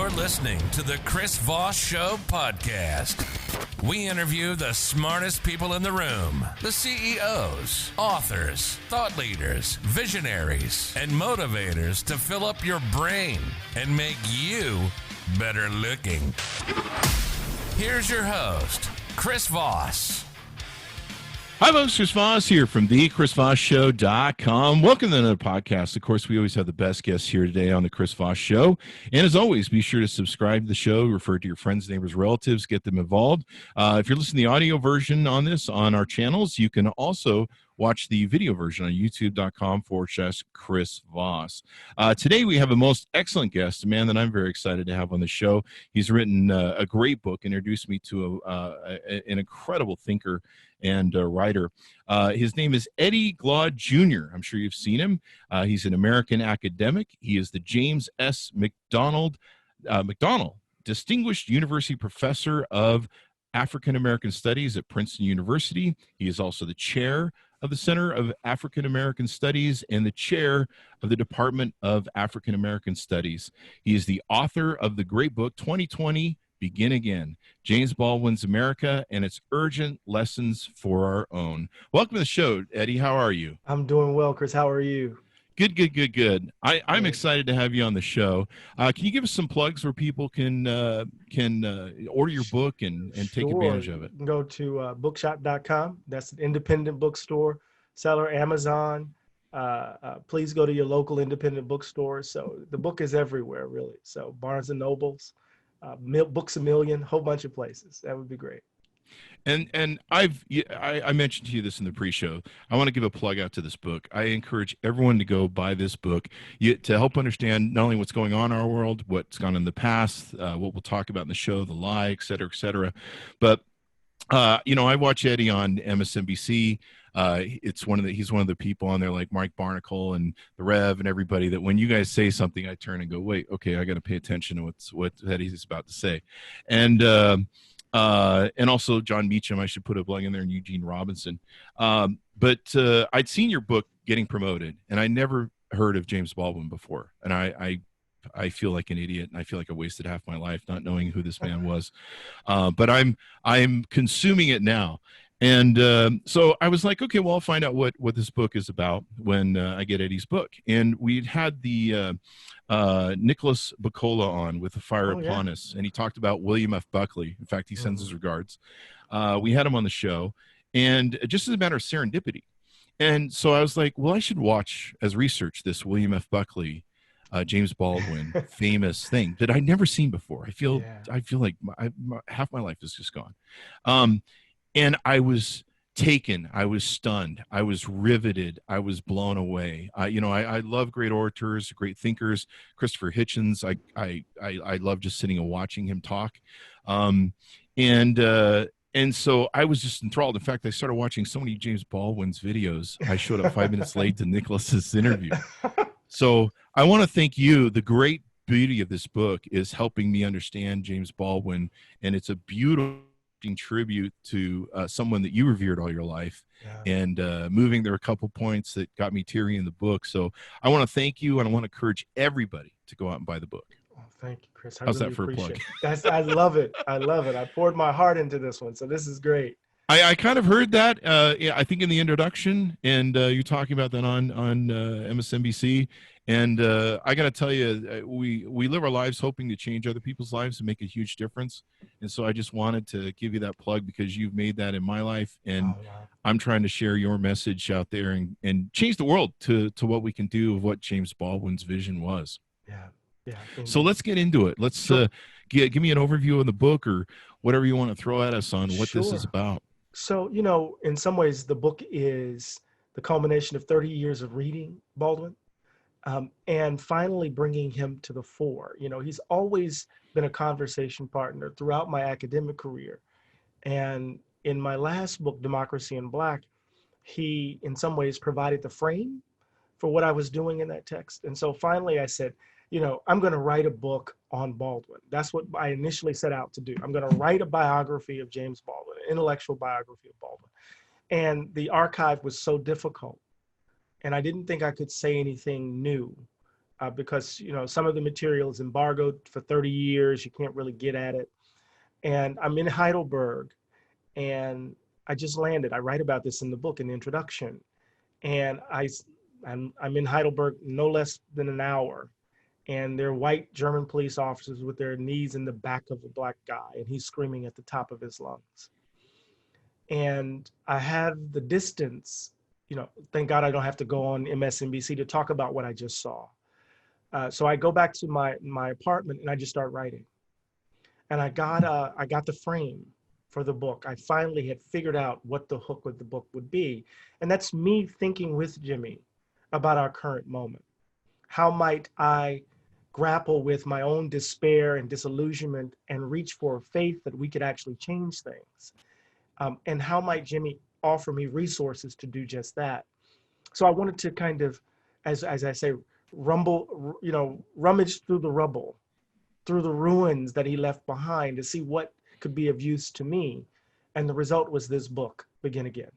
You're listening to the Chris Voss Show Podcast. We interview the smartest people in the room, the CEOs, authors, thought leaders, visionaries, and motivators to fill up your brain and make you better looking. Here's your host, Chris Voss. Hi, folks. Chris Voss here from thechrisvossshow.com. Welcome to another podcast. Of course, we always have the best guests here today on the Chris Voss Show. And as always, be sure to subscribe to the show, refer to your friends, neighbors, relatives, get them involved. If you're listening to the audio version on this on our channels, you can also watch the video version on youtube.com/Chris Voss. Today, we have a most excellent guest, a man that I'm very excited to have on the show. He's written a great book, introduced me to an incredible thinker and writer. His name is Eddie Glaude Jr. I'm sure you've seen him. He's an American academic. He is the James S. McDonald Distinguished University Professor of African American Studies at Princeton University. He is also the chair of the Center of African American Studies and the chair of the Department of African American Studies. He is the author of the great book, 2020, Begin Again, James Baldwin's America and Its Urgent Lessons for Our Own. Welcome to the show, Eddie. How are you? I'm doing well, Chris. How are you? Good. I'm excited to have you on the show. Can you give us some plugs where people can order your book and take advantage of it? You can go to bookshop.com. That's an independent bookstore, seller, Amazon. Please go to your local independent bookstore. So the book is everywhere, really. So Barnes & Nobles, Books A Million, a whole bunch of places. That would be great. And I mentioned to you this in the pre-show. I want to give a plug out to this book. I encourage everyone to go buy this book to help understand not only what's going on in our world, what's gone in the past, what we'll talk about in the show, the lie, et cetera, but I watch Eddie on MSNBC. He's one of the people on there like Mike Barnacle and the Rev and everybody that when you guys say something, I turn and go, wait, okay, I got to pay attention to what Eddie's about to say. And also John Meacham, I should put a plug in there, and Eugene Robinson. But I'd seen your book getting promoted, and I never heard of James Baldwin before. And I feel like an idiot, and I feel like I wasted half my life not knowing who this man was. But I'm consuming it now. And so I was like, okay, well, I'll find out what this book is about when I get Eddie's book. And we'd had the Nicholas Bacola on with The Fire Upon Us, and he talked about William F. Buckley. In fact, he sends his regards. We had him on the show, and just as a matter of serendipity. And so I was like, well, I should watch as research this William F. Buckley, James Baldwin famous thing that I'd never seen before. I feel like half my life is just gone. And I was taken, I was stunned, I was riveted, I was blown away. I love great orators, great thinkers. Christopher Hitchens, I love just sitting and watching him talk. And so I was just enthralled. In fact, I started watching so many James Baldwin's videos. I showed up 5 minutes late to Nicholas's interview. So I want to thank you. The great beauty of this book is helping me understand James Baldwin, and it's a beautiful tribute to someone that you revered all your life. And moving, there are a couple points that got me teary in the book. So I want to thank you, and I want to encourage everybody to go out and buy the book. Oh, thank you, Chris. How's that for a plug? I love it. I poured my heart into this one, so this is great. I kind of heard that, I think in the introduction, and you're talking about that on MSNBC. And I got to tell you, we live our lives hoping to change other people's lives and make a huge difference. And so I just wanted to give you that plug because you've made that in my life. And I'm trying to share your message out there and change the world to what we can do of what James Baldwin's vision was. Yeah. So let's get into it. Let's give me an overview of the book or whatever you want to throw at us on what this is about. So, in some ways, the book is the culmination of 30 years of reading Baldwin. And finally bringing him to the fore. He's always been a conversation partner throughout my academic career. And in my last book, Democracy in Black, he, in some ways, provided the frame for what I was doing in that text. And so finally I said, I'm going to write a book on Baldwin. That's what I initially set out to do. I'm going to write a biography of James Baldwin, an intellectual biography of Baldwin. And the archive was so difficult. And I didn't think I could say anything new because, some of the material is embargoed for 30 years. You can't really get at it. And I'm in Heidelberg, and I just landed. I write about this in the book in the introduction. And I'm in Heidelberg no less than an hour. And there are white German police officers with their knees in the back of a black guy, and he's screaming at the top of his lungs. And I have the distance, thank God I don't have to go on MSNBC to talk about what I just saw. So I go back to my apartment and I just start writing. And I got the frame for the book. I finally had figured out what the hook of the book would be. And that's me thinking with Jimmy about our current moment. How might I grapple with my own despair and disillusionment and reach for faith that we could actually change things? And how might Jimmy offer me resources to do just that? So I wanted to kind of, as I say, rummage through the rubble, through the ruins that he left behind to see what could be of use to me. And the result was this book, Begin Again,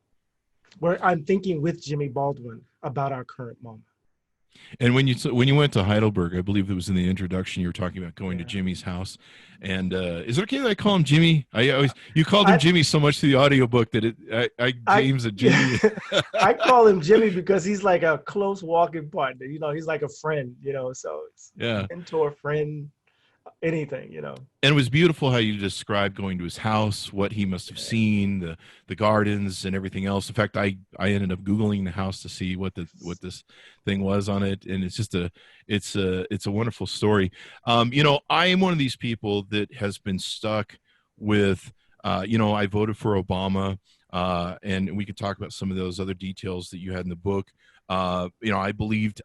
where I'm thinking with Jimmy Baldwin about our current moment. And when you went to Heidelberg, I believe it was in the introduction, you were talking about going to Jimmy's house. And is it okay that I call him Jimmy? You called him Jimmy so much through the audiobook that James and Jimmy. I call him Jimmy because he's like a close walking partner. He's like a friend. So it's mentor, friend, anything. And it was beautiful how you described going to his house, what he must have seen, the gardens and everything else. In fact, I ended up Googling the house to see what this thing was on it, and it's just it's a wonderful story. I am one of these people that has been stuck with I voted for Obama, and we could talk about some of those other details that you had in the book. I believed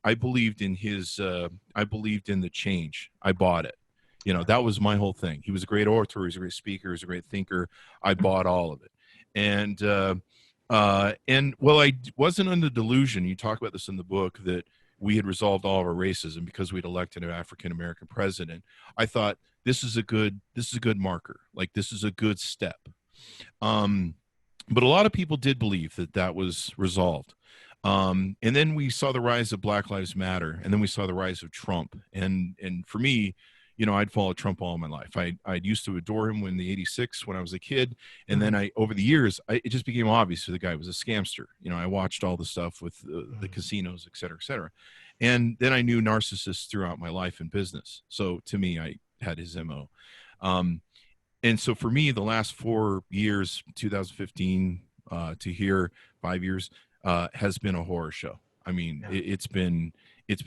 in his I believed in the change. I bought it. That was my whole thing. He was a great orator. He was a great speaker. He was a great thinker. I bought all of it. And I wasn't under delusion. You talk about this in the book that we had resolved all of our racism because we'd elected an African-American president. I thought this is a good marker. Like, this is a good step. But a lot of people did believe that was resolved. And then we saw the rise of Black Lives Matter, and then we saw the rise of Trump. And for me, I'd followed Trump all my life. I used to adore him in the '86 when I was a kid. And then over the years, it just became obvious that the guy was a scamster. I watched all the stuff with the casinos, et cetera, et cetera. And then I knew narcissists throughout my life in business. So to me, I had his MO. And so for me, the last 4 years, 2015 to here, 5 years, has been a horror show. I mean, it's been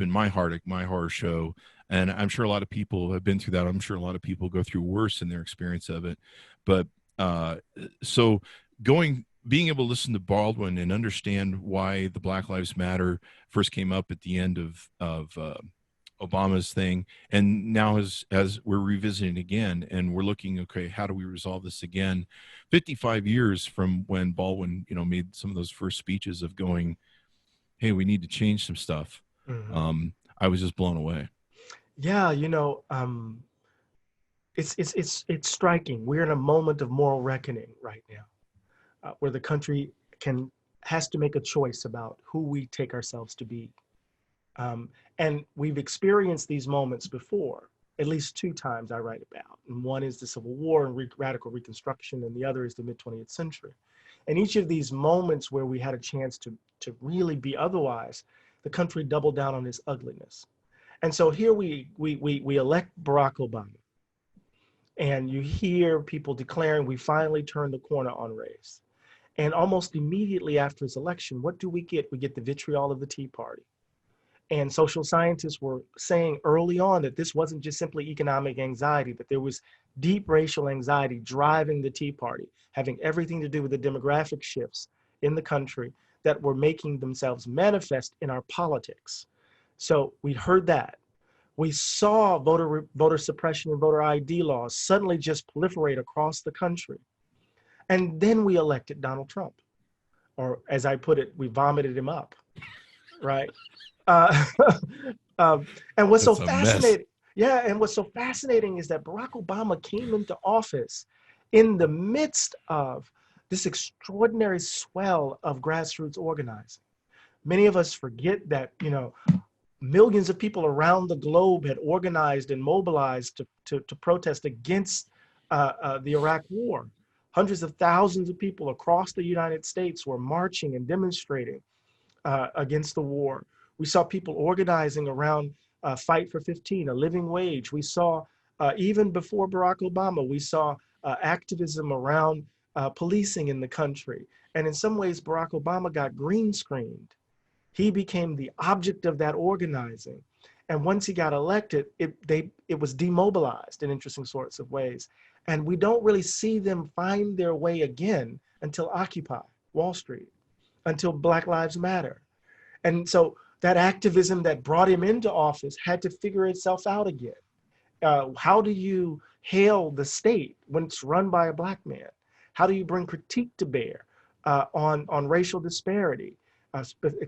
my horror show. And I'm sure a lot of people have been through that. I'm sure a lot of people go through worse in their experience of it. But so being able to listen to Baldwin and understand why the Black Lives Matter first came up at the end of Obama's thing, and now as we're revisiting again, and we're looking, okay, how do we resolve this again? 55 years from when Baldwin, made some of those first speeches of going, hey, we need to change some stuff. I was just blown away. Yeah, it's striking. We're in a moment of moral reckoning right now, where the country has to make a choice about who we take ourselves to be. And we've experienced these moments before, at least 2 times I write about. And one is the Civil War and radical Reconstruction, and the other is the mid-20th century. And each of these moments where we had a chance to really be otherwise, the country doubled down on its ugliness. And so here we elect Barack Obama, and you hear people declaring we finally turned the corner on race. And almost immediately after his election, what do we get? We get the vitriol of the Tea Party. And social scientists were saying early on that this wasn't just simply economic anxiety, that there was deep racial anxiety driving the Tea Party, having everything to do with the demographic shifts in the country that were making themselves manifest in our politics. So we heard that. We saw voter suppression and voter ID laws suddenly just proliferate across the country. And then we elected Donald Trump. Or as I put it, we vomited him up, right? And what's so fascinating, and what's so fascinating is that Barack Obama came into office in the midst of this extraordinary swell of grassroots organizing. Many of us forget that, millions of people around the globe had organized and mobilized to protest against the Iraq War. Hundreds of thousands of people across the United States were marching and demonstrating against the war. We saw people organizing around Fight for 15, a living wage. We saw, even before Barack Obama, we saw activism around policing in the country. And in some ways, Barack Obama got green screened. He became the object of that organizing. And once he got elected, it was demobilized in interesting sorts of ways. And we don't really see them find their way again until Occupy Wall Street, until Black Lives Matter. And so that activism that brought him into office had to figure itself out again. How do you hail the state when it's run by a Black man? How do you bring critique to bear on racial disparity,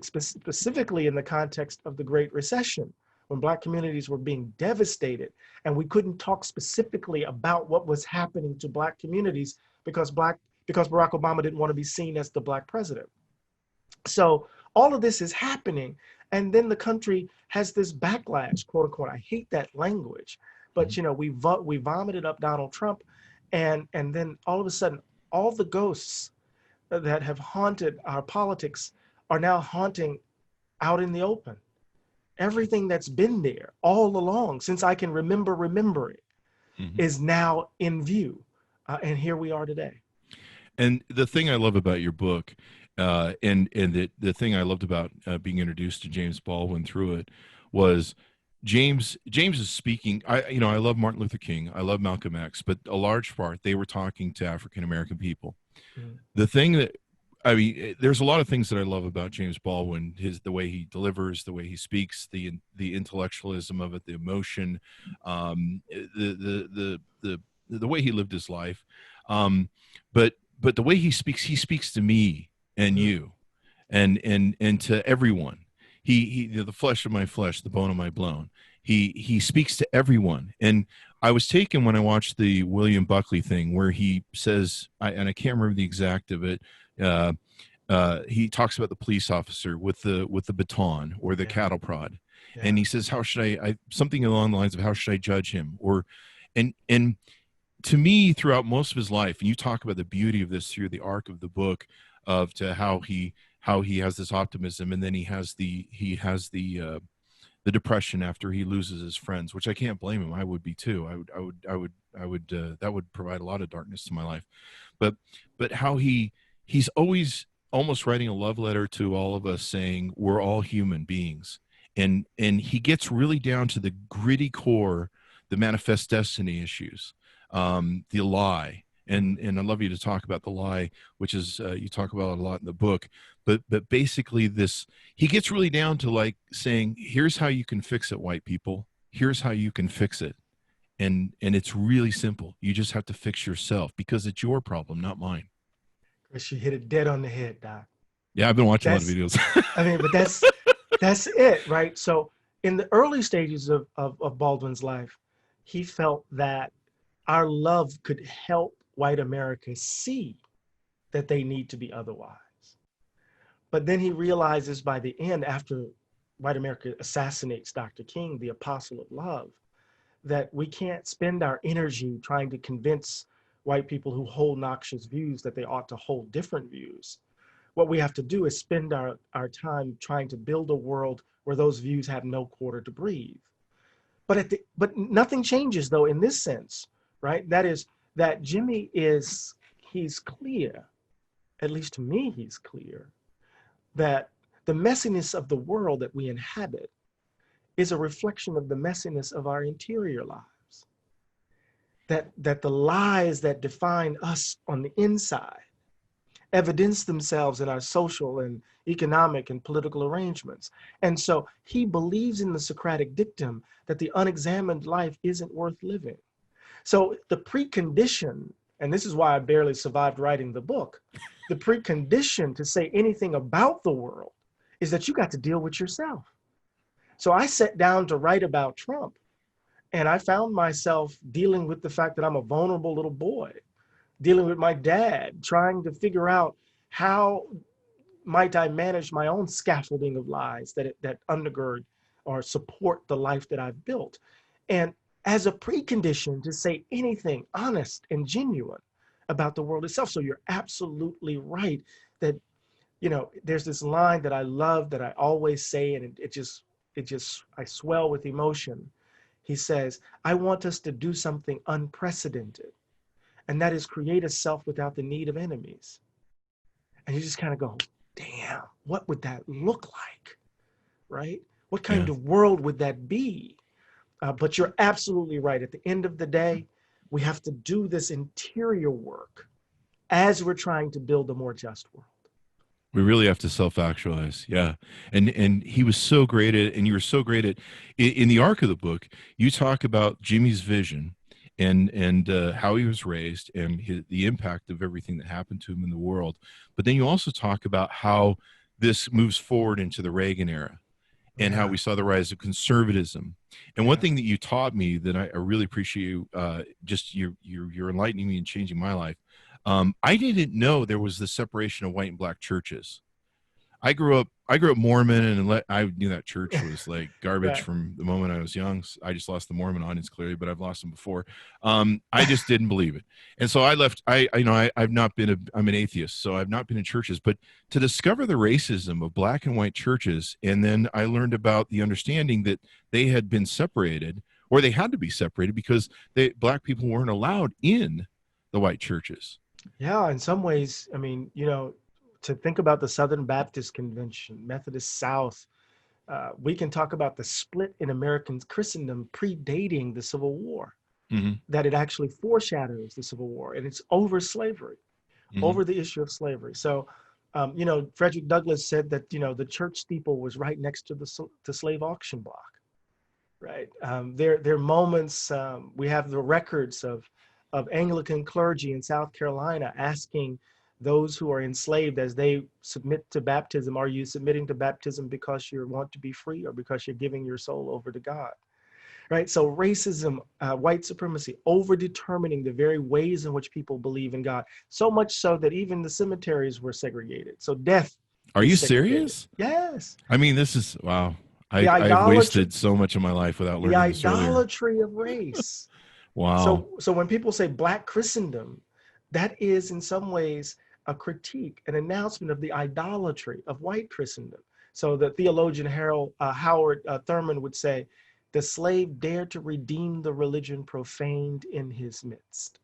specifically in the context of the Great Recession, when Black communities were being devastated, and we couldn't talk specifically about what was happening to Black communities because Barack Obama didn't want to be seen as the Black president. So all of this is happening, and then the country has this backlash, quote unquote. I hate that language, but we vomited up Donald Trump, and then all of a sudden, all the ghosts that have haunted our politics are now haunting out in the open. Everything that's been there all along, since I can remember remembering, is now in view. And here we are today. And the thing I love about your book, and the thing I loved about being introduced to James Baldwin through it, was James is speaking. I love Martin Luther King, I love Malcolm X, but a large part they were talking to African American people. The thing that there's a lot of things that I love about James Baldwin, the way he delivers, the way he speaks, the intellectualism of it, the emotion, the way he lived his life, but the way he speaks to me and you, and to everyone. He the flesh of my flesh, the bone of my bone. He speaks to everyone. And I was taken when I watched the William Buckley thing, where he says, and I can't remember the exact of it. He talks about the police officer with the baton or the cattle prod, and he says, "How should I?" Something along the lines of, "How should I judge him?" And to me, throughout most of his life, and you talk about the beauty of this through the arc of the book, of to how he has this optimism, and then he has the depression after he loses his friends, which I can't blame him. I would be too. I would that would provide a lot of darkness to my life, but how he's always almost writing a love letter to all of us, saying we're all human beings, and he gets really down to the gritty core, the manifest destiny issues, the lie. And I'd love you to talk about the lie, which is you talk about it a lot in the book, but basically he gets really down to like saying, here's how you can fix it, white people. Here's how you can fix it. And it's really simple. You just have to fix yourself, because it's your problem, not mine. Chris, you hit it dead on the head, Doc. Yeah, I've been watching a lot of videos. But that's it, right? So in the early stages of Baldwin's life, he felt that our love could help white America see that they need to be otherwise. But then he realizes by the end, after white America assassinates Dr. King, the apostle of love, that we can't spend our energy trying to convince white people who hold noxious views that they ought to hold different views. What we have to do is spend our time trying to build a world where those views have no quarter to breathe. But nothing changes, though, in this sense, right? That is, that Jimmy he's clear, at least to me, he's clear, that the messiness of the world that we inhabit is a reflection of the messiness of our interior lives. That the lies that define us on the inside evidence themselves in our social and economic and political arrangements. And so he believes in the Socratic dictum that the unexamined life isn't worth living. So the precondition, and this is why I barely survived writing the book, the precondition to say anything about the world is that you got to deal with yourself. So I sat down to write about Trump, and I found myself dealing with the fact that I'm a vulnerable little boy, dealing with my dad, trying to figure out how might I manage my own scaffolding of lies that undergird or support the life that I've built. And as a precondition to say anything honest and genuine about the world itself. So you're absolutely right that, there's this line that I love that I always say, and I swell with emotion. He says, I want us to do something unprecedented, and that is create a self without the need of enemies. And you just kind of go, damn, what would that look like, right? What kind of world would that be? But you're absolutely right. At the end of the day, we have to do this interior work as we're trying to build a more just world. We really have to self-actualize. Yeah. And he was so great at, and you were so great at, in the arc of the book, you talk about Jimmy's vision and how he was raised and the impact of everything that happened to him in the world. But then you also talk about how this moves forward into the Reagan era and how we saw the rise of conservatism. And one thing that you taught me that I really appreciate you, just you're enlightening me and changing my life. I didn't know there was the separation of white and black churches. I grew up Mormon, and I knew that church was like garbage from the moment I was young. I just lost the Mormon audience clearly, but I've lost them before. I just didn't believe it, and so I left. I've not been I'm an atheist, so I've not been in churches. But to discover the racism of black and white churches, and then I learned about the understanding that they had been separated, or they had to be separated because black people weren't allowed in the white churches. Yeah, in some ways, I mean, to think about the Southern Baptist Convention, Methodist South, we can talk about the split in American Christendom predating the Civil War, that it actually foreshadows the Civil War, and it's over slavery, over the issue of slavery. So, Frederick Douglass said that, the church steeple was right next to the slave auction block, right? There are moments, we have the records of Anglican clergy in South Carolina asking those who are enslaved as they submit to baptism, are you submitting to baptism because you want to be free or because you're giving your soul over to God? Right? So racism, white supremacy, over determining the very ways in which people believe in God. So much so that even the cemeteries were segregated. So death. Are you serious? Yes. I mean, this is, wow. I've wasted so much of my life without learning this earlier. The idolatry of race. Wow. So when people say Black Christendom, that is in some ways a critique, an announcement of the idolatry of white Christendom. So the theologian Howard Thurman would say, the slave dared to redeem the religion profaned in his midst.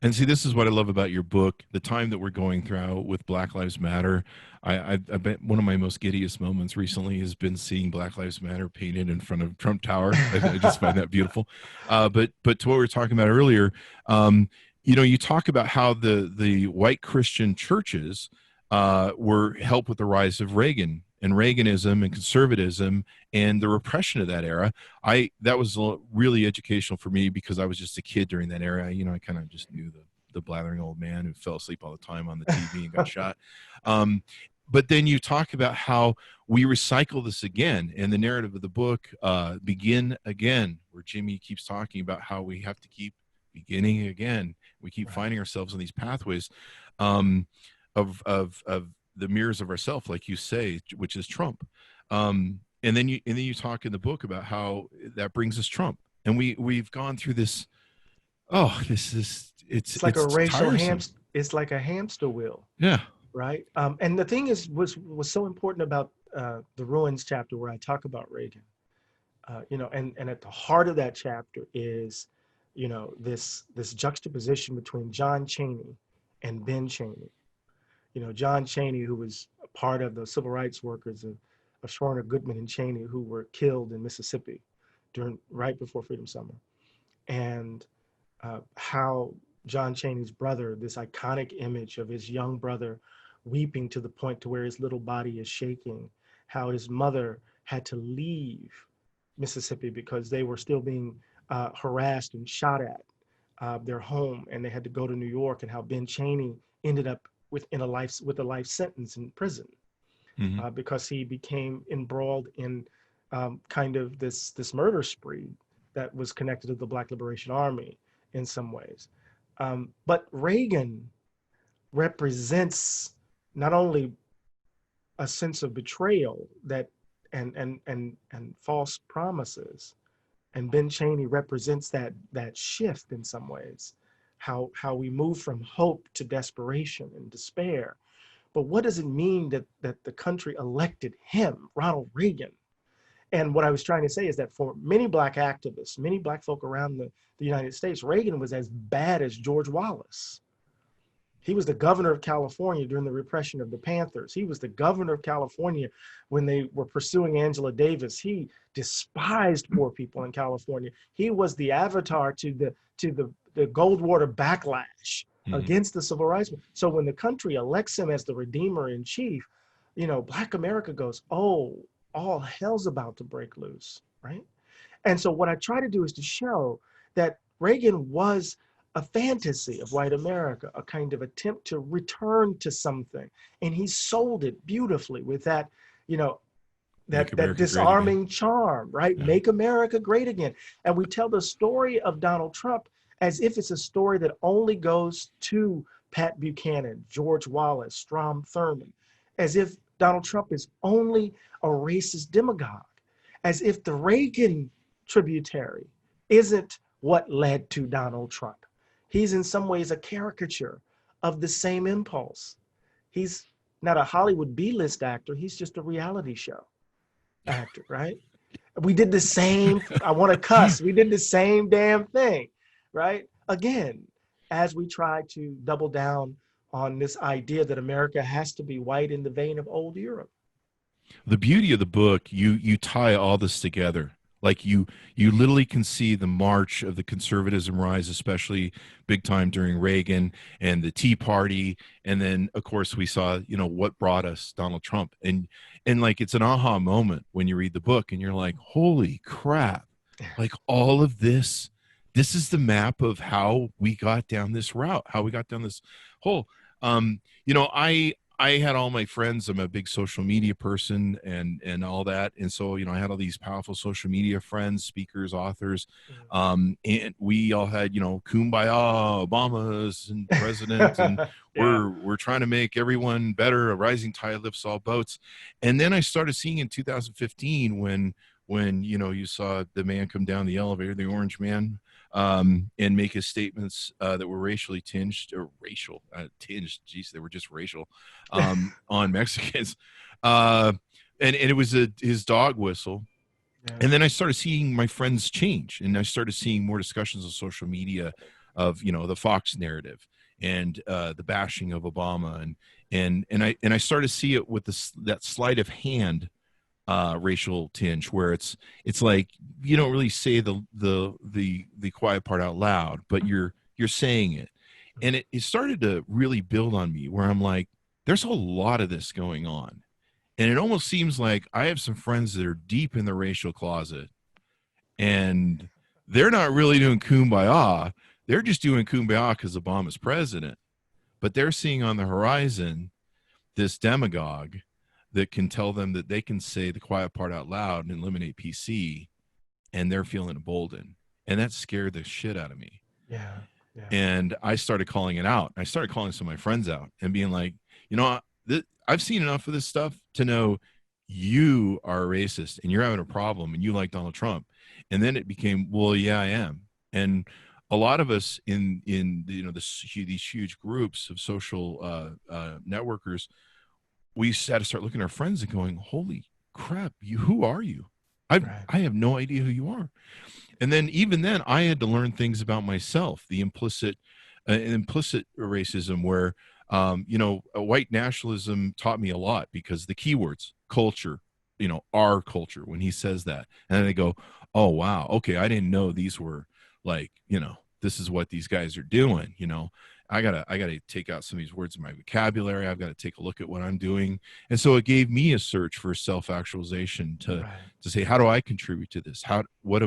And see, this is what I love about your book, the time that we're going through with Black Lives Matter. I bet one of my most giddiest moments recently has been seeing Black Lives Matter painted in front of Trump Tower. I just find that beautiful. But to what we were talking about earlier, you talk about how the white Christian churches were helped with the rise of Reagan and Reaganism and conservatism and the repression of that era. That was really educational for me because I was just a kid during that era. I kind of just knew the blathering old man who fell asleep all the time on the TV and got shot. But then you talk about how we recycle this again, and the narrative of the book, Begin Again, where Jimmy keeps talking about how we have to keep beginning again. We keep finding ourselves in these pathways of the mirrors of ourself, like you say, which is Trump. And then you talk in the book about how that brings us Trump, and we've gone through this. It's like a racial hamster. It's like a hamster wheel. Yeah. Right. And the thing was so important about the Ruins chapter where I talk about Reagan, and at the heart of that chapter is, this juxtaposition between John Cheney and Ben Cheney. John Cheney, who was a part of the civil rights workers of Schwerner, Goodman, and Cheney, who were killed in Mississippi right before Freedom Summer, and how John Cheney's brother, this iconic image of his young brother weeping to the point to where his little body is shaking, how his mother had to leave Mississippi because they were still being harassed and shot at their home, and they had to go to New York, and how Ben Cheney ended up with a life sentence in prison because he became embroiled in kind of this murder spree that was connected to the Black Liberation Army in some ways. But Reagan represents not only a sense of betrayal that and false promises. And Ben Chaney represents that shift in some ways, how we move from hope to desperation and despair. But what does it mean that the country elected him, Ronald Reagan? And what I was trying to say is that for many Black activists, many Black folk around the United States, Reagan was as bad as George Wallace. He was the governor of California during the repression of the Panthers. He was the governor of California when they were pursuing Angela Davis. He despised poor people in California. He was the avatar to the Goldwater backlash against the civil rights movement. So when the country elects him as the redeemer in chief, Black America goes, oh, all hell's about to break loose, right? And so what I try to do is to show that Reagan was a fantasy of white America, a kind of attempt to return to something. And he sold it beautifully with that, that disarming charm, right? Yeah. Make America great again. And we tell the story of Donald Trump as if it's a story that only goes to Pat Buchanan, George Wallace, Strom Thurmond, as if Donald Trump is only a racist demagogue, as if the Reagan tributary isn't what led to Donald Trump. He's in some ways a caricature of the same impulse. He's not a Hollywood B-list actor. He's just a reality show actor, right? We did the same, I want to cuss, we did the same damn thing, right? Again, as we try to double down on this idea that America has to be white in the vein of old Europe. The beauty of the book, you tie all this together. Like you literally can see the march of the conservatism rise, especially big time during Reagan and the Tea Party. And then of course we saw, what brought us Donald Trump, and like, it's an aha moment when you read the book and you're like, holy crap, like all of this is the map of how we got down this route, how we got down this hole. I had all my friends. I'm a big social media person and all that. And so, I had all these powerful social media friends, speakers, authors. And we all had, kumbaya, Obama's and president. And yeah. we're trying to make everyone better. A rising tide lifts all boats. And then I started seeing in 2015 when you saw the man come down the elevator, the orange man, and make his statements that were racially tinged, or racial tinged. Geez, they were just racial on Mexicans, and it was his dog whistle. Yeah. And then I started seeing my friends change, and I started seeing more discussions on social media of the Fox narrative and the bashing of Obama, and I started to see it with that sleight of hand racial tinge, where it's like you don't really say the quiet part out loud, but you're saying it, and it started to really build on me, where I'm like, there's a lot of this going on, and it almost seems like I have some friends that are deep in the racial closet, and they're not really doing kumbaya. They're just doing kumbaya because Obama's president, but they're seeing on the horizon this demagogue that can tell them that they can say the quiet part out loud and eliminate PC, and they're feeling emboldened. And that scared the shit out of me. Yeah. And I started calling it out. I started calling some of my friends out and being like, I've seen enough of this stuff to know you are a racist and you're having a problem and you like Donald Trump. And then it became, well, yeah, I am. And a lot of us in these huge groups of social networkers, we had to start looking at our friends and going, holy crap, who are you? I have no idea who you are. And then even then I had to learn things about myself, the implicit racism, where, white nationalism taught me a lot, because the keywords, culture, our culture, when he says that, and I go, oh, wow. Okay. I didn't know these were like, this is what these guys are doing. I gotta take out some of these words in my vocabulary. I've got to take a look at what I'm doing. And so it gave me a search for self-actualization to say, how do I contribute to this? What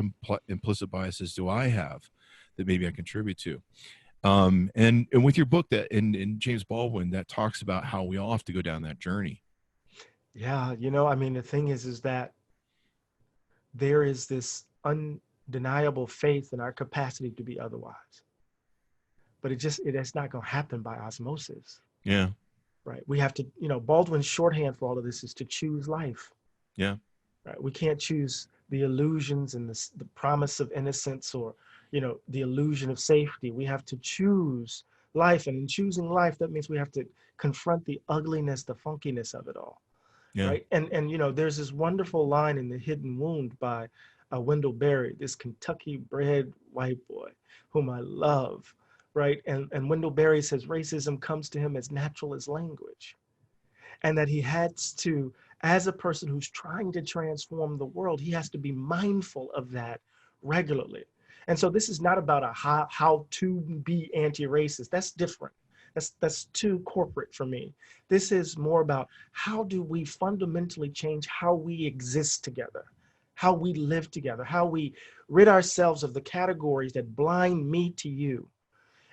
implicit biases do I have that maybe I contribute to? And with your book and James Baldwin, that talks about how we all have to go down that journey. Yeah. The thing is that there is this undeniable faith in our capacity to be otherwise. But it's not going to happen by osmosis. Yeah. Right. We have to, Baldwin's shorthand for all of this is to choose life. Yeah. right? We can't choose the illusions and the promise of innocence, or, the illusion of safety. We have to choose life. And in choosing life, that means we have to confront the ugliness, the funkiness of it all. Yeah. Right. And there's this wonderful line in The Hidden Wound by Wendell Berry, this Kentucky bred white boy whom I love. Right. And Wendell Berry says racism comes to him as natural as language, and that he has to, as a person who's trying to transform the world, he has to be mindful of that regularly. And so this is not about a how to be anti-racist. That's different. That's too corporate for me. This is more about how do we fundamentally change how we exist together, how we live together, how we rid ourselves of the categories that blind me to you.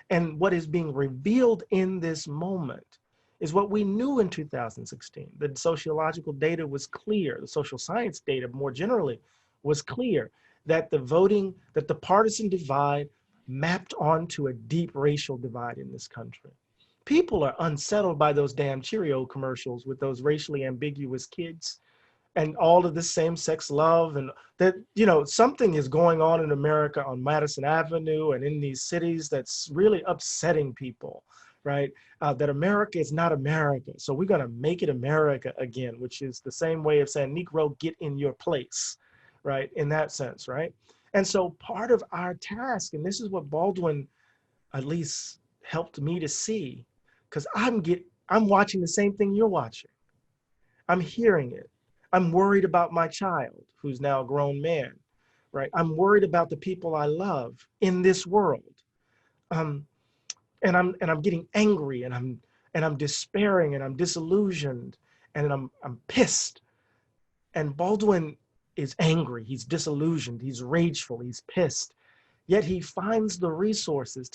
And what is being revealed in this moment is what we knew in 2016. The sociological data was clear. The social science data more generally was clear that the partisan divide mapped onto a deep racial divide in this country. People are unsettled by those damn Cheerio commercials with those racially ambiguous kids and all of this same-sex love, and that, something is going on in America on Madison Avenue and in these cities that's really upsetting people, right? That America is not America. So we're going to make it America again, which is the same way of saying, Negro, get in your place, right? In that sense, right? And so part of our task, and this is what Baldwin at least helped me to see, because I'm watching the same thing you're watching. I'm hearing it. I'm worried about my child, who's now a grown man, right? I'm worried about the people I love in this world. And I'm getting angry, and I'm despairing, and I'm disillusioned, and I'm pissed. And Baldwin is angry, he's disillusioned, he's rageful, he's pissed. Yet he finds the resources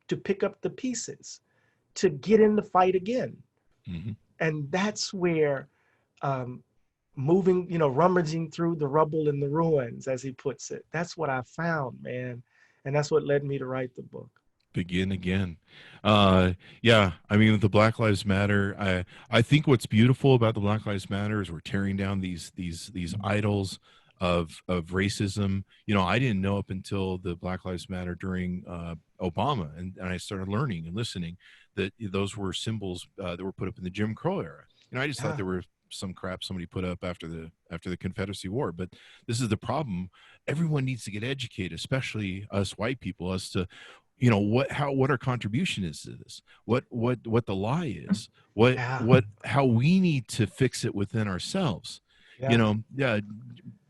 to pick up the pieces, to get in the fight again. Mm-hmm. And that's where moving, rummaging through the rubble and the ruins, as he puts it, that's what I found, man. And that's what led me to write the book. Begin again. Yeah, I mean, with the Black Lives Matter, I think what's beautiful about the Black Lives Matter is we're tearing down these idols of racism. I didn't know up until the Black Lives Matter during Obama, and I started learning and listening that those were symbols that were put up in the Jim Crow era. I just thought there were some crap somebody put up after the Confederacy War. But this is the problem. Everyone needs to get educated, especially us white people, as to what our contribution is to this, what the lie is, how we need to fix it within ourselves.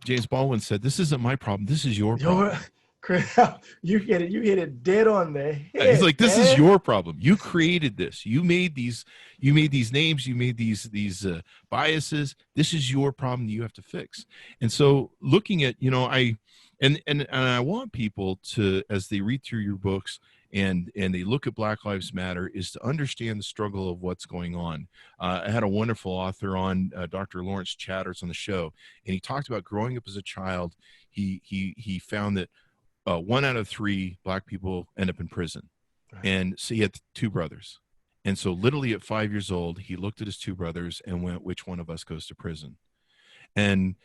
James Baldwin said, "This isn't my problem. This is your problem." Chris, you hit it dead on the head. He's like, "This is your problem. You created this. You made these names. You made these biases. This is your problem that you have to fix." And so, looking at I want people to, as they read through your books and they look at Black Lives Matter, is to understand the struggle of what's going on. I had a wonderful author on, Dr. Lawrence Chatters, on the show, and he talked about growing up as a child. He found that 1 out of 3 Black people end up in prison. Right. And so he had 2 brothers. And so literally at 5 years old, he looked at his 2 brothers and went, which one of us goes to prison? And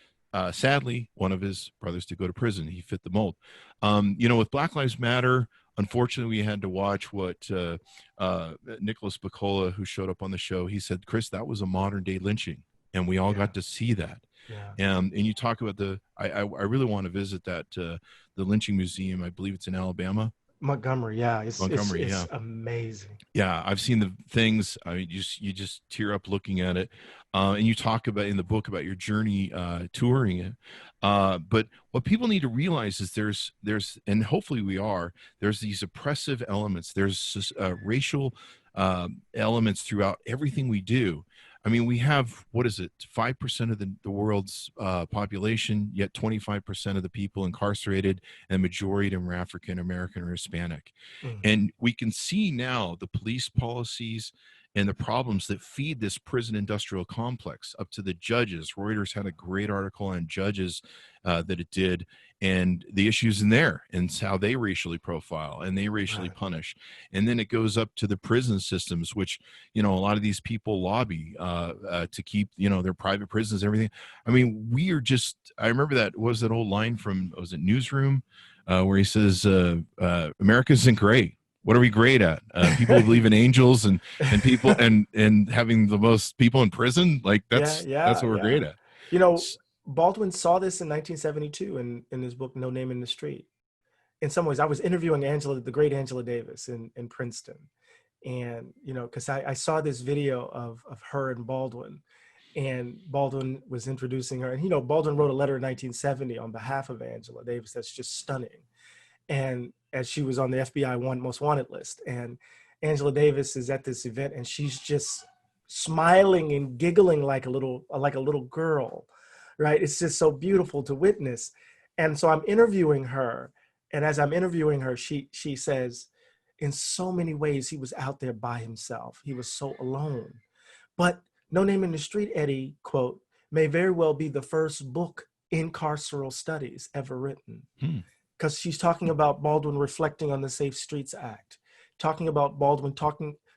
sadly, one of his brothers did go to prison. He fit the mold. With Black Lives Matter, unfortunately, we had to watch what Nicholas Bacola, who showed up on the show, he said, "Chris, that was a modern day lynching." And we all got to see that. Yeah. And you talk about I really want to visit that, the lynching museum. I believe it's in Alabama. Montgomery, yeah. It's amazing. Yeah, I've seen the things. I mean, you just tear up looking at it. And you talk about in the book about your journey touring it. But what people need to realize is there's and hopefully there's these oppressive elements. There's racial elements throughout everything we do. I mean, we have, 5% of the world's population, yet 25% of the people incarcerated, and the majority of them are African American or Hispanic. Mm-hmm. And we can see now the police policies and the problems that feed this prison industrial complex, up to the judges. Reuters had a great article on judges that it did, and the issues in there, and how they racially profile and they racially punish. And then it goes up to the prison systems, which, a lot of these people lobby to keep, their private prisons and everything. I mean, I remember that old line from, was it Newsroom, where he says, America isn't great. What are we great at? People who believe in angels and people and having the most people in prison. Like that's what we're great at. Baldwin saw this in 1972 in his book, No Name in the Street. In some ways, I was interviewing the great Angela Davis in Princeton. And, because I saw this video of her and Baldwin, and Baldwin was introducing her. And, Baldwin wrote a letter in 1970 on behalf of Angela Davis that's just stunning. And as she was on the FBI most wanted list, and Angela Davis is at this event, and she's just smiling and giggling like a little girl, right? It's just so beautiful to witness. And so I'm interviewing her, and as I'm interviewing her, she says, in so many ways, he was out there by himself. He was so alone. But No Name in the Street, Eddie, quote, may very well be the first book in carceral studies ever written. Because she's talking about Baldwin reflecting on the Safe Streets Act, talking about Baldwin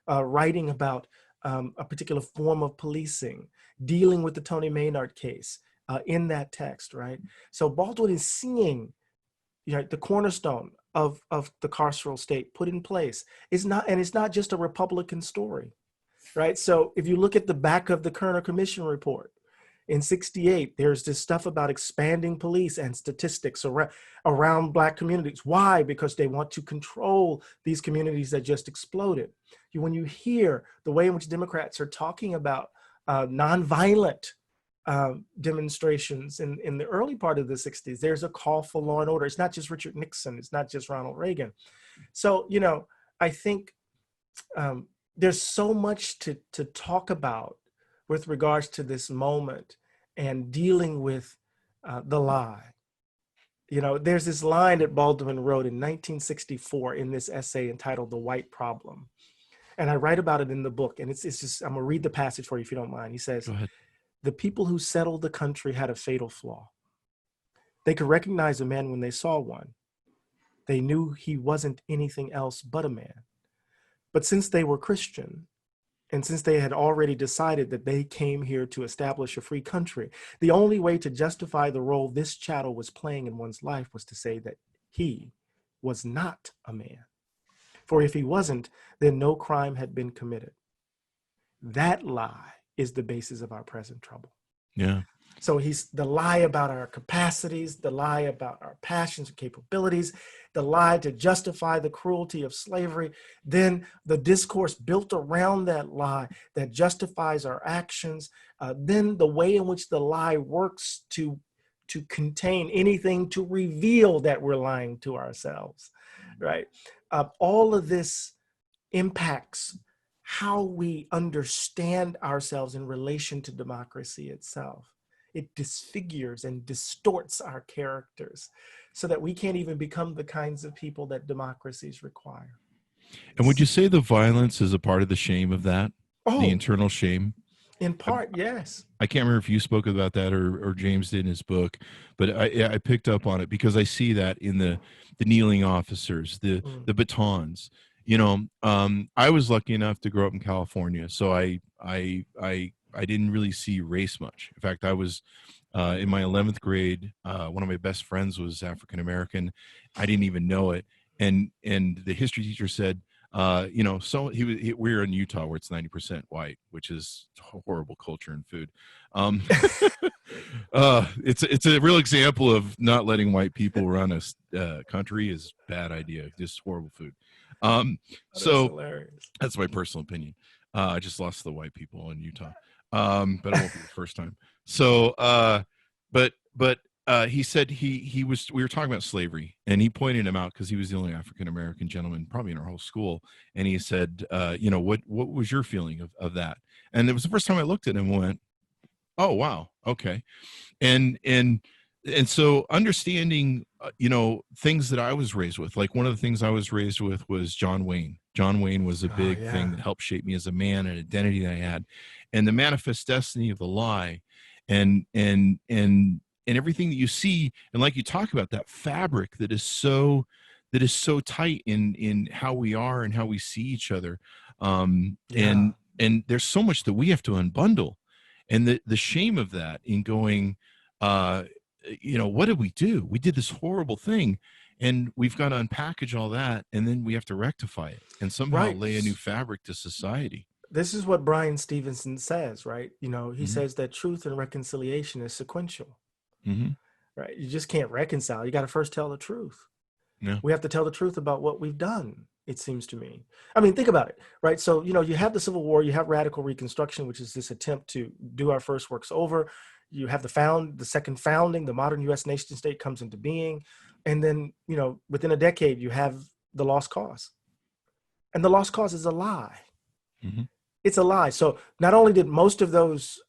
writing about a particular form of policing, dealing with the Tony Maynard case in that text, right? So Baldwin is seeing the cornerstone of the carceral state put in place. It's not just a Republican story, right? So if you look at the back of the Kerner Commission report, in 1968, there's this stuff about expanding police and statistics around Black communities. Why? Because they want to control these communities that just exploded. When you hear the way in which Democrats are talking about nonviolent demonstrations in the early part of the 60s, there's a call for law and order. It's not just Richard Nixon. It's not just Ronald Reagan. So, I think there's so much to talk about with regards to this moment and dealing with the lie. There's this line that Baldwin wrote in 1964 in this essay entitled The White Problem. And I write about it in the book. And it's just, I'm gonna read the passage for you if you don't mind. He says, the people who settled the country had a fatal flaw. They could recognize a man when they saw one. They knew he wasn't anything else but a man. But since they were Christian, and since they had already decided that they came here to establish a free country, the only way to justify the role this chattel was playing in one's life was to say that he was not a man. For if he wasn't, then no crime had been committed. That lie is the basis of our present trouble. Yeah. So he's the lie about our capacities, the lie about our passions and capabilities, the lie to justify the cruelty of slavery, then the discourse built around that lie that justifies our actions, then the way in which the lie works to contain anything to reveal that we're lying to ourselves, right? All of this impacts how we understand ourselves in relation to democracy itself. It disfigures and distorts our characters so that we can't even become the kinds of people that democracies require. And would you say the violence is a part of the shame of that? The internal shame? In part, yes. I can't remember if you spoke about that or James did in his book, but I picked up on it because I see that in the kneeling officers, the batons. I was lucky enough to grow up in California, so I didn't really see race much. In fact, I was in my 11th grade. One of my best friends was African American. I didn't even know it, and the history teacher said, so we're in Utah where it's 90% white, which is horrible culture and food. It's a real example of not letting white people run a country is bad idea. Just horrible food. So that's my personal opinion. I just lost the white people in Utah. But it won't be the first time. So, but he said we were talking about slavery, and he pointed him out because he was the only African-American gentleman probably in our whole school. And he said, what was your feeling of that? And it was the first time I looked at him and went, oh, wow. Okay. And so understanding things that I was raised with. Like one of the things I was raised with was John Wayne. John Wayne was a big thing that helped shape me as a man, an identity that I had, and the manifest destiny of the lie, and everything that you see, and like you talk about, that fabric that is so tight in how we are and how we see each other, and there's so much that we have to unbundle, and the shame of that in going, what did we do? We did this horrible thing, and we've got to unpackage all that, and then we have to rectify it and somehow lay a new fabric to society. This is what Brian Stevenson says, right? He says that truth and reconciliation is sequential, right? You just can't reconcile. You got to first tell the truth. Yeah. We have to tell the truth about what we've done, it seems to me. I mean, think about it, right? So, you have the Civil War, you have radical Reconstruction, which is this attempt to do our first works over. You have the second founding, the modern U.S. nation state comes into being. And then, within a decade, you have the lost cause. And the lost cause is a lie. It's a lie. So not only did most of those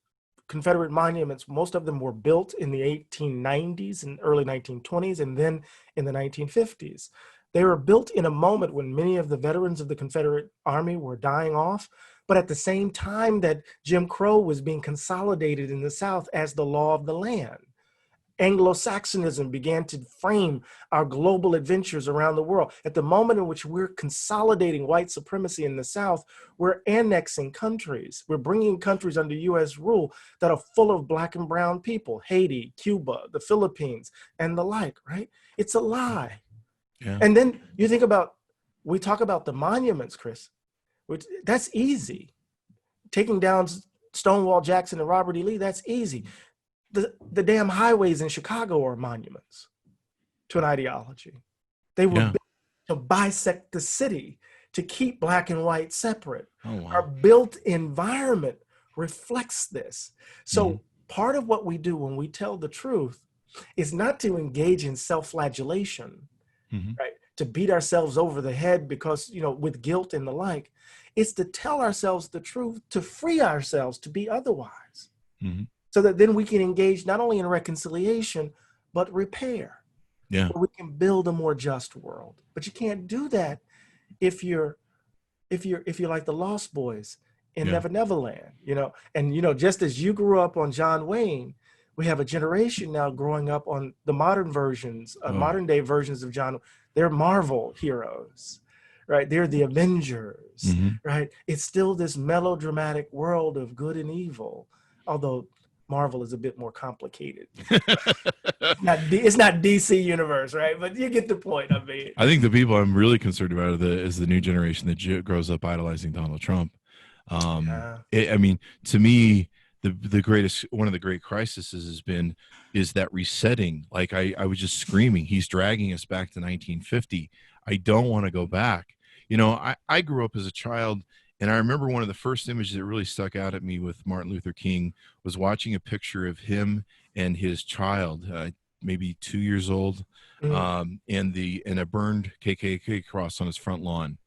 Confederate monuments, most of them were built in the 1890s and early 1920s, and then in the 1950s. They were built in a moment when many of the veterans of the Confederate Army were dying off, but at the same time that Jim Crow was being consolidated in the South as the law of the land. Anglo-Saxonism began to frame our global adventures around the world. At the moment in which we're consolidating white supremacy in the South, we're annexing countries. We're bringing countries under U.S. rule that are full of Black and brown people, Haiti, Cuba, the Philippines, and the like, right? It's a lie. Yeah. And then you think about, we talk about the monuments, Chris, which that's easy. Taking down Stonewall Jackson and Robert E. Lee, that's easy. The damn highways in Chicago are monuments to an ideology. They were built to bisect the city, to keep Black and white separate. Oh, wow. Our built environment reflects this. So part of what we do when we tell the truth is not to engage in self-flagellation, right? To beat ourselves over the head because, with guilt and the like. It's to tell ourselves the truth, to free ourselves to be otherwise. So that then we can engage not only in reconciliation, but repair. Yeah. We can build a more just world. But you can't do that if you're like the Lost Boys in Never Never Land, And just as you grew up on John Wayne, we have a generation now growing up on the modern versions, modern day versions of John. They're Marvel heroes, right? They're the Avengers, right? It's still this melodramatic world of good and evil, although Marvel is a bit more complicated. It's not DC universe, right? But you get the point. I mean, I think the people I'm really concerned about is the new generation that grows up idolizing Donald Trump. To me, the greatest, one of the great crises is that resetting. Like I was just screaming, he's dragging us back to 1950. I don't want to go back. I grew up as a child, and I remember one of the first images that really stuck out at me with Martin Luther King was watching a picture of him and his child, maybe 2 years old, and a burned KKK cross on his front lawn.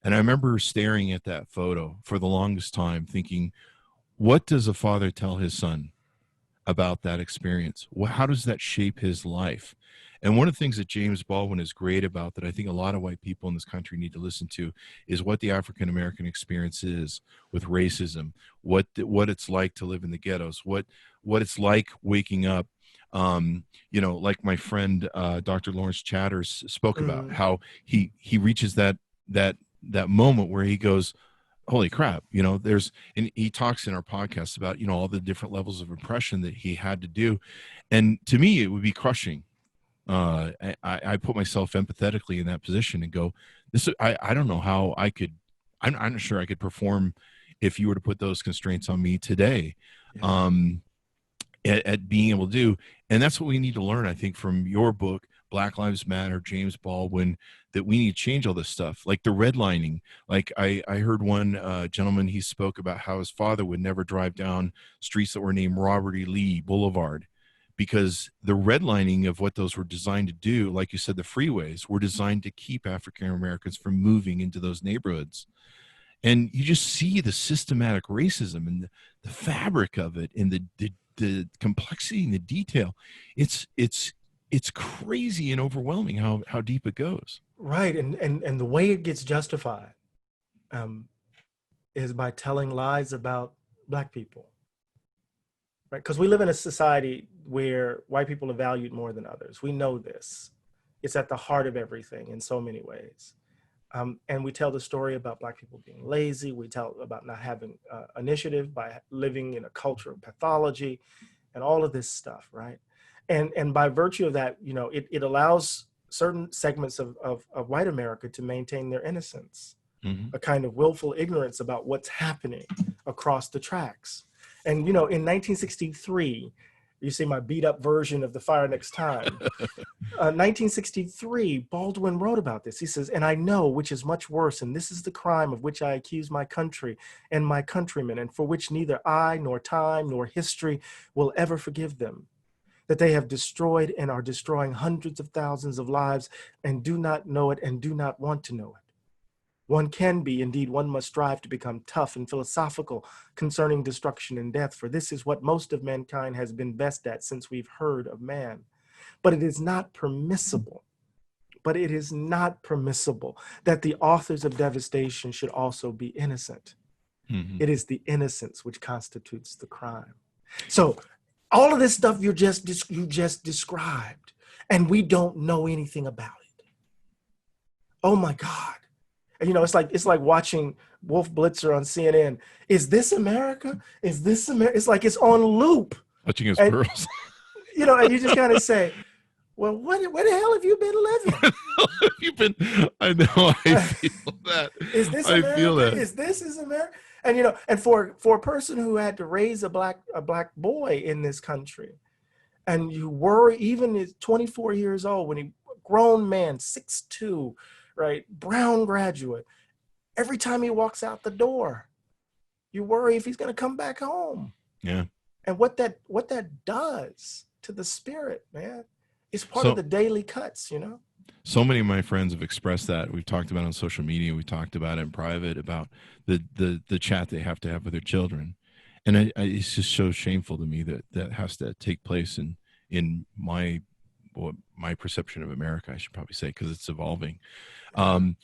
And I remember staring at that photo for the longest time thinking, what does a father tell his son about that experience? How does that shape his life? And one of the things that James Baldwin is great about that I think a lot of white people in this country need to listen to is what the African-American experience is with racism, what it's like to live in the ghettos, what it's like waking up, like my friend, Dr. Lawrence Chatters spoke about how he reaches that moment where he goes, holy crap, and he talks in our podcast about, all the different levels of oppression that he had to do. And to me, it would be crushing. I put myself empathetically in that position and go, I don't know how I'm not sure I could perform if you were to put those constraints on me today, at being able to do. And that's what we need to learn, I think, from your book, Black Lives Matter, James Baldwin, that we need to change all this stuff, like the redlining. Like I heard one gentleman, he spoke about how his father would never drive down streets that were named Robert E. Lee Boulevard, because the redlining of what those were designed to do, like you said, the freeways were designed to keep African Americans from moving into those neighborhoods. And you just see the systematic racism and the fabric of it and the complexity and the detail. It's it's crazy and overwhelming how deep it goes. Right. And the way it gets justified is by telling lies about Black people. Right? Because we live in a society where white people are valued more than others. We know this. It's at the heart of everything in so many ways. And we tell the story about Black people being lazy. We tell about not having initiative, by living in a culture of pathology and all of this stuff, right? And by virtue of that, you know, it allows certain segments of white America to maintain their innocence, a kind of willful ignorance about what's happening across the tracks. And, you know, in 1963, you see my beat up version of The Fire Next Time. 1963, Baldwin wrote about this. He says, "And I know which is much worse, and this is the crime of which I accuse my country and my countrymen, and for which neither I nor time nor history will ever forgive them, that they have destroyed and are destroying hundreds of thousands of lives and do not know it and do not want to know it. One can be, indeed, one must strive to become tough and philosophical concerning destruction and death, for this is what most of mankind has been best at since we've heard of man. But it is not permissible, that the authors of devastation should also be innocent. It is the innocence which constitutes the crime." So all of this stuff you just described, and we don't know anything about it. Oh my God. And, you know, it's like watching Wolf Blitzer on CNN. Is this America? Is this America? It's like it's on loop. Watching his pearls. You know, and you just kind of say, well, where the hell have you been living? I know, I feel that. Is this America? I feel that. Is America? And, you know, and for a person who had to raise a black boy in this country, and you worry, even at 24 years old, when he grown man, 6'2", right, Brown graduate, every time he walks out the door, you worry if he's going to come back home. Yeah. And what that does to the spirit, man, is part of the daily cuts, you know? So many of my friends have expressed that. We've talked about it on social media. We talked about it in private, about the chat they have to have with their children. And it's just so shameful to me that has to take place in my perception of America, I should probably say, because it's evolving. How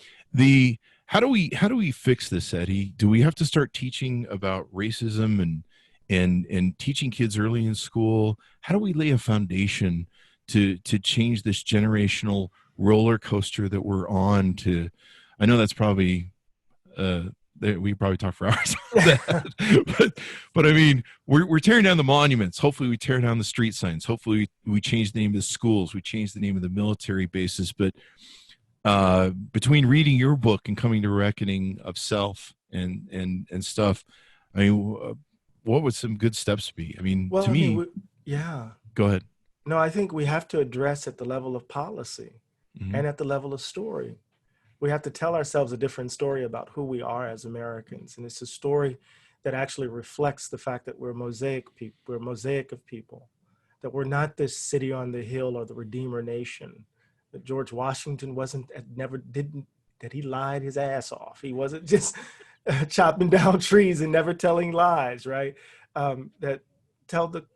do we fix this, Eddie? Do we have to start teaching about racism and teaching kids early in school? How do we lay a foundation to change this generational roller coaster that we're on? I know that's probably we probably talk for hours about that. but I mean, we're tearing down the monuments. Hopefully we tear down the street signs. Hopefully we change the name of the schools. We change the name of the military bases. But between reading your book and coming to reckoning of self and stuff, I mean, what would some good steps be? I mean, well, to me, yeah. Go ahead. No, I think we have to address at the level of policy and at the level of story. We have to tell ourselves a different story about who we are as Americans. And it's a story that actually reflects the fact that we're a mosaic people. We're a mosaic of people, that we're not this city on the hill or the Redeemer Nation, that George Washington that he lied his ass off. He wasn't just chopping down trees and never telling lies, right? That tell the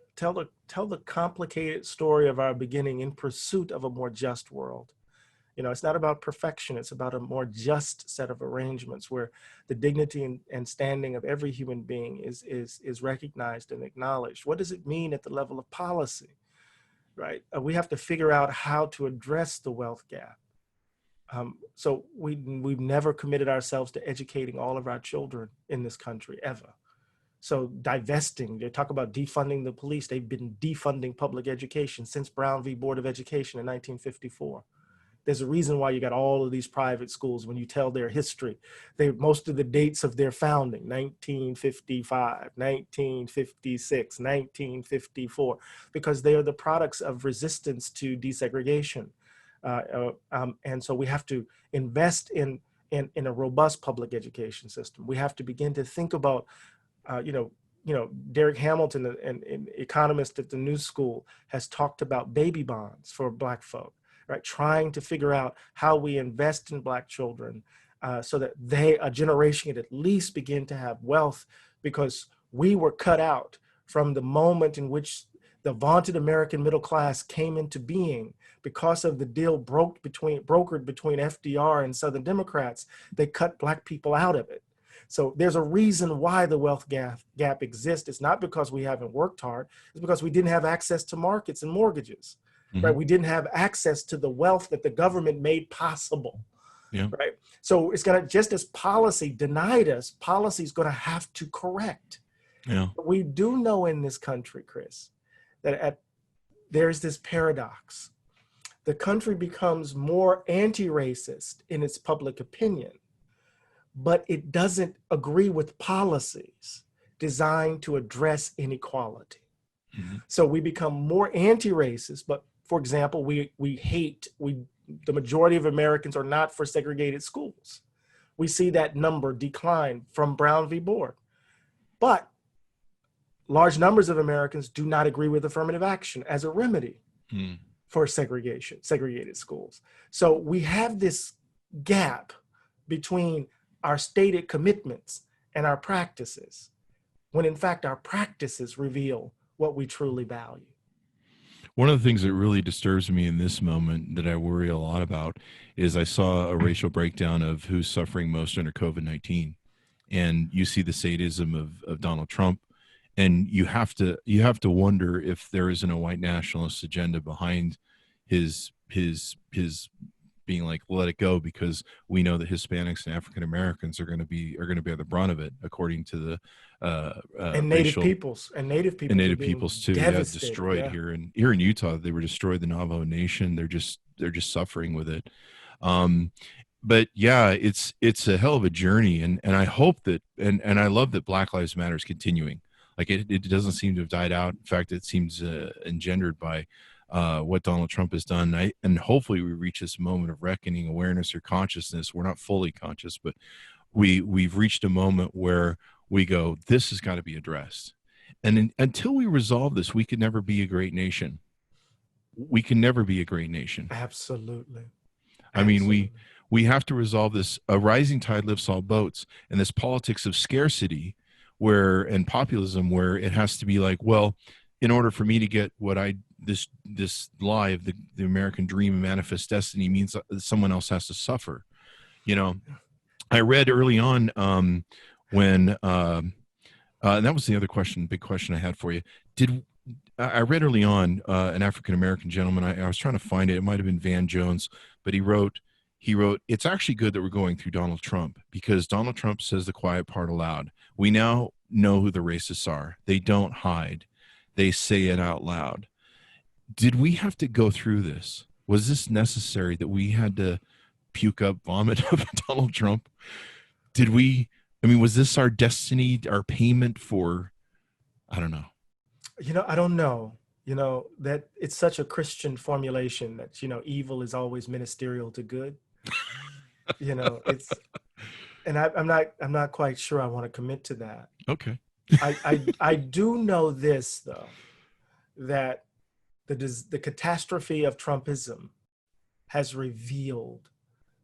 complicated story of our beginning in pursuit of a more just world. You know, it's not about perfection. It's about a more just set of arrangements where the dignity and standing of every human being is recognized and acknowledged. What does it mean at the level of policy, right? We have to figure out how to address the wealth gap. So we've never committed ourselves to educating all of our children in this country, ever. So divesting, they talk about defunding the police. They've been defunding public education since Brown v. Board of Education in 1954. There's a reason why you got all of these private schools. When you tell their history, most of the dates of their founding, 1955, 1956, 1954, because they are the products of resistance to desegregation. And so we have to invest in a robust public education system. We have to begin to think about, Derek Hamilton, an economist at the New School, has talked about baby bonds for Black folk. Right, trying to figure out how we invest in Black children so that a generation can at least begin to have wealth, because we were cut out from the moment in which The vaunted American middle class came into being because of the deal brokered between FDR and Southern Democrats. They cut Black people out of it. So there's a reason why the wealth gap exists. It's not because we haven't worked hard. It's because we didn't have access to markets and mortgages, right? We didn't have access to the wealth that the government made possible, right? So it's going to, just as policy denied us, policy is going to have to correct. But we do know in this country, Chris, that there's this paradox. The country becomes more anti-racist in its public opinion, but it doesn't agree with policies designed to address inequality. So we become more anti-racist, but for example, the majority of Americans are not for segregated schools. We see that number decline from Brown v. Board. But large numbers of Americans do not agree with affirmative action as a remedy for segregated schools. So we have this gap between our stated commitments and our practices, when in fact our practices reveal what we truly value. One of the things that really disturbs me in this moment that I worry a lot about is I saw a racial breakdown of who's suffering most under COVID-19. And you see the sadism of Donald Trump. And you have to wonder if there isn't a white nationalist agenda behind his being like, let it go, because we know that Hispanics and African Americans are going to bear the brunt of it, according to the and native peoples too. Destroyed here in Utah. They were destroyed. The Navajo Nation. They're just suffering with it. But yeah, it's a hell of a journey, and I hope that and I love that Black Lives Matter is continuing. Like it doesn't seem to have died out. In fact, it seems engendered by what Donald Trump has done. And hopefully we reach this moment of reckoning, awareness, or consciousness. We're not fully conscious, but we've reached a moment where we go, this has got to be addressed. And until we resolve this, we could never be a great nation. We can never be a great nation. Absolutely. I mean, we have to resolve this. A rising tide lifts all boats, and this politics of scarcity and populism, where it has to be like, well, in order for me to get what this lie of the American dream and manifest destiny means that someone else has to suffer. I read early on when and that was the other big question I had for you. I read early on an African-American gentleman, I was trying to find it. It might've been Van Jones, but he wrote, it's actually good that we're going through Donald Trump, because Donald Trump says the quiet part aloud. We now know who the racists are. They don't hide. They say it out loud. Did we have to go through this? Was this necessary that we had to puke up vomit of Donald Trump? Was this our destiny, our payment for, I don't know. I don't know. That it's such a Christian formulation that, evil is always ministerial to good. And I'm not quite sure I want to commit to that. Okay. I do know this, though, that the catastrophe of Trumpism has revealed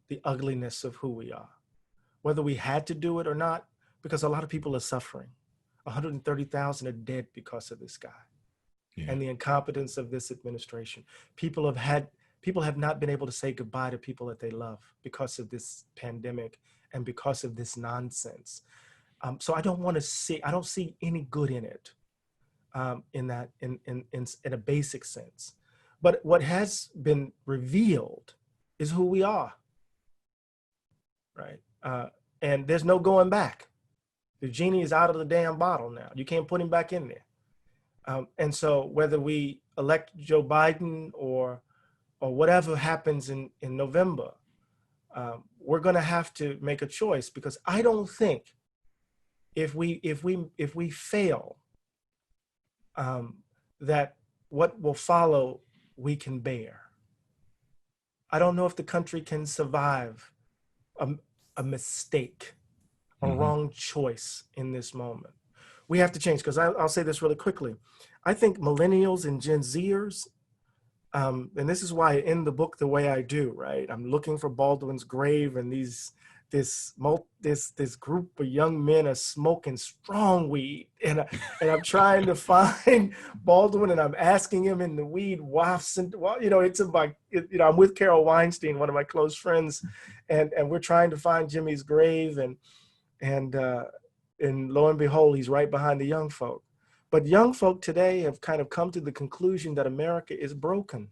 the ugliness of who we are, whether we had to do it or not, because a lot of people are suffering. 130,000 are dead because of this guy and the incompetence of this administration. People have not been able to say goodbye to people that they love because of this pandemic and because of this nonsense. So I don't see any good in it, in a basic sense. But what has been revealed is who we are, right? And there's no going back. The genie is out of the damn bottle now. You can't put him back in there. And so whether we elect Joe Biden or whatever happens in November, we're going to have to make a choice, because I don't think if we fail, that what will follow we can bear. I don't know if the country can survive a mistake, a wrong choice in this moment. We have to change, because I'll say this really quickly. I think millennials and Gen Zers, and this is why I end the book the way I do, right? I'm looking for Baldwin's grave and these this group of young men are smoking strong weed, and I'm trying to find Baldwin, and I'm asking him, and the weed wafts, and it's about, I'm with Carol Weinstein, one of my close friends, and we're trying to find Jimmy's grave, and lo and behold, he's right behind the young folk. But young folk today have kind of come to the conclusion that America is broken.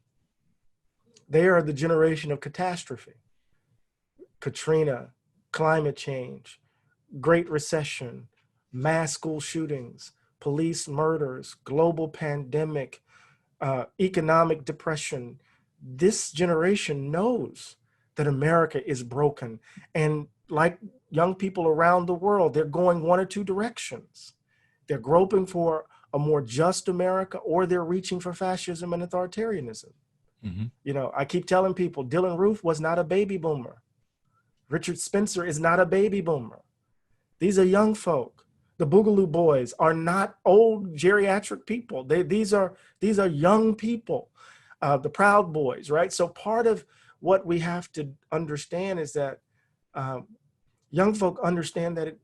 They are the generation of catastrophe. Katrina, climate change, Great Recession, mass school shootings, police murders, global pandemic, economic depression. This generation knows that America is broken. And like young people around the world, they're going one or two directions. They're groping for a more just America, or they're reaching for fascism and authoritarianism. Mm-hmm. I keep telling people, Dylan Roof was not a baby boomer. Richard Spencer is not a baby boomer. These are young folk. The Boogaloo Boys are not old geriatric people. These are young people. The Proud Boys, right? So part of what we have to understand is that young folk understand that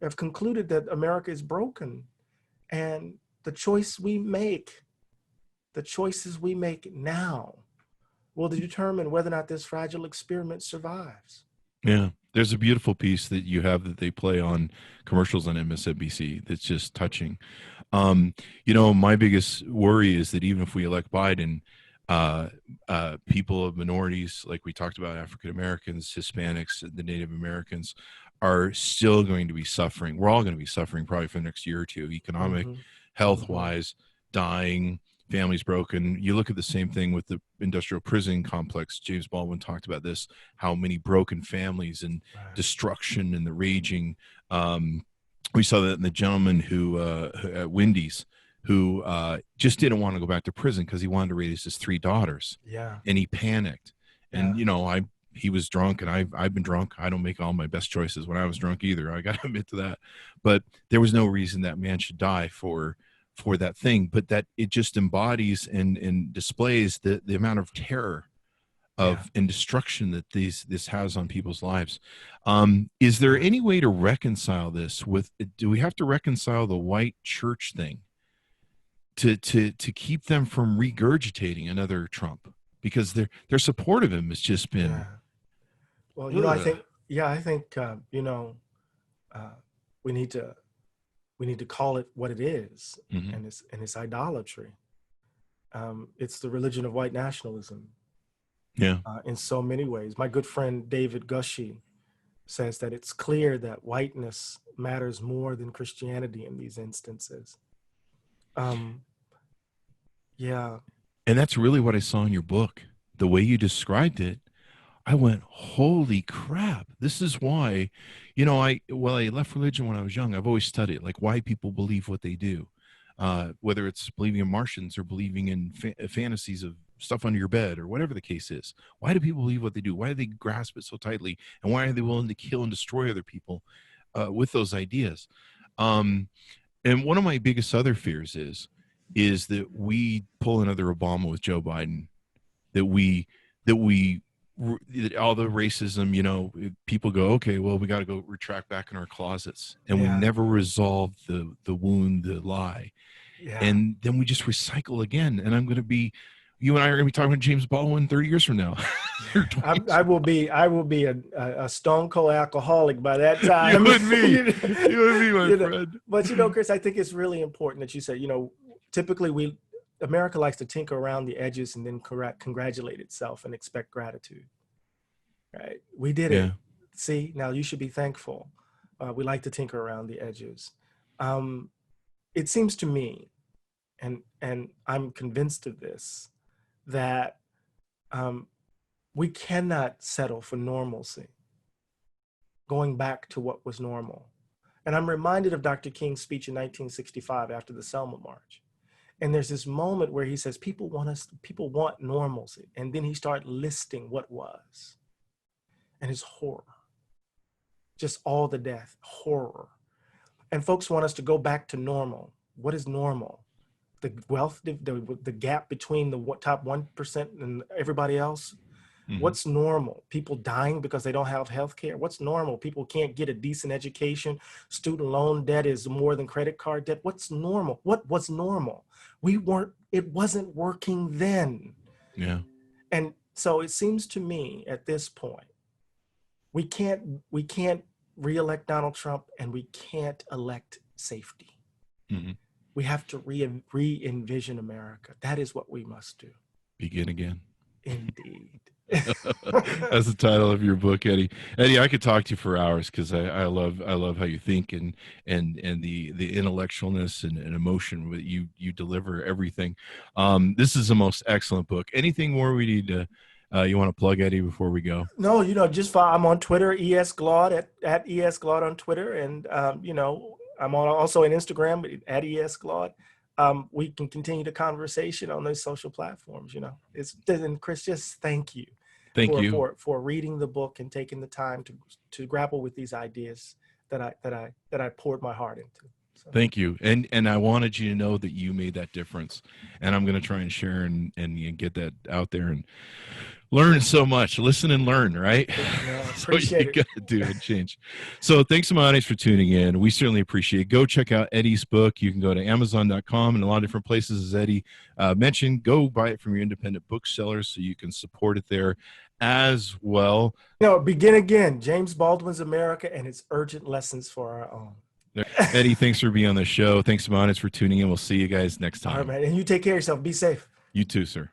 have concluded that America is broken, and the choices we make now will determine whether or not this fragile experiment survives. Yeah, there's a beautiful piece that you have that they play on commercials on MSNBC that's just touching. My biggest worry is that even if we elect Biden, people of minorities, like we talked about, African Americans, Hispanics, the Native Americans, are still going to be suffering. We're all going to be suffering probably for the next year or two, economic, health-wise, dying, families broken. You look at the same thing with the industrial prison complex. James Baldwin talked about this, how many broken families and destruction and the raging. We saw that in the gentleman who at Wendy's, who just didn't want to go back to prison because he wanted to raise his 3 daughters. Yeah. And he panicked. And, he was drunk, and I've been drunk. I don't make all my best choices when I was drunk either. I got to admit to that. But there was no reason that man should die for that thing. But that it just embodies and displays the amount of terror and destruction that this has on people's lives. Is there any way to reconcile this with? Do we have to reconcile the white church thing to keep them from regurgitating another Trump? Because their support of him has just been. Yeah. Well, I think we need to call it what it is, and it's idolatry. It's the religion of white nationalism. Yeah. In so many ways, my good friend David Gushee says that it's clear that whiteness matters more than Christianity in these instances. Yeah. And that's really what I saw in your book. The way you described it, I went, holy crap. This is why, I left religion when I was young. I've always studied like why people believe what they do, whether it's believing in Martians or believing in fantasies of stuff under your bed or whatever the case is. Why do people believe what they do? Why do they grasp it so tightly? And why are they willing to kill and destroy other people with those ideas? And one of my biggest other fears is that we pull another Obama with Joe Biden, that all the racism, people go, okay, well, we got to go retract back in our closets, and we never resolve the wound, the lie. Yeah. And then we just recycle again. And you and I are going to be talking about James Baldwin 30 years from now. I will be a stone cold alcoholic by that time. You and me, my friend. But Chris, I think it's really important that you said, typically America likes to tinker around the edges and then congratulate itself and expect gratitude, right? We did it. See, now you should be thankful. We like to tinker around the edges. It seems to me, and I'm convinced of this, that we cannot settle for normalcy, going back to what was normal. And I'm reminded of Dr. King's speech in 1965 after the Selma March. And there's this moment where he says, people want normalcy. And then he started listing what was. And it's horror. Just all the death, horror. And folks want us to go back to normal. What is normal? The wealth, the gap between the top 1% and everybody else? Mhm. What's normal? People dying because they don't have health care. What's normal? People can't get a decent education. Student loan debt is more than credit card debt. What's normal? What was normal? It wasn't working then. Yeah. And so it seems to me at this point, we can't re-elect Donald Trump, and we can't elect safety. Mm-hmm. We have to re-envision America. That is what we must do. Begin again. Indeed. That's the title of your book, Eddie. Eddie, I could talk to you for hours because I love how you think and the intellectualness and emotion that you deliver everything. This is the most excellent book. Anything more we need to you want to plug, Eddie, before we go? No, just I'm on Twitter, Glaude at Glaude on Twitter, and I'm also on Instagram at Glaude. We can continue the conversation on those social platforms. And Chris, just thank you. Thank you for reading the book and taking the time to grapple with these ideas that I poured my heart into. So. Thank you. And I wanted you to know that you made that difference, and I'm going to try and share and get that out there and learn so much. Listen and learn, right? Yeah, That's what you got to do and change. So thanks to my audience for tuning in. We certainly appreciate it. Go check out Eddie's book. You can go to amzn.to and a lot of different places, as Eddie mentioned. Go buy it from your independent booksellers so you can support it there as well. Begin again. James Baldwin's America and its urgent lessons for our own. Eddie, thanks for being on the show. Thanks to my audience for tuning in. We'll see you guys next time. All right, man. And you take care of yourself. Be safe. You too, sir.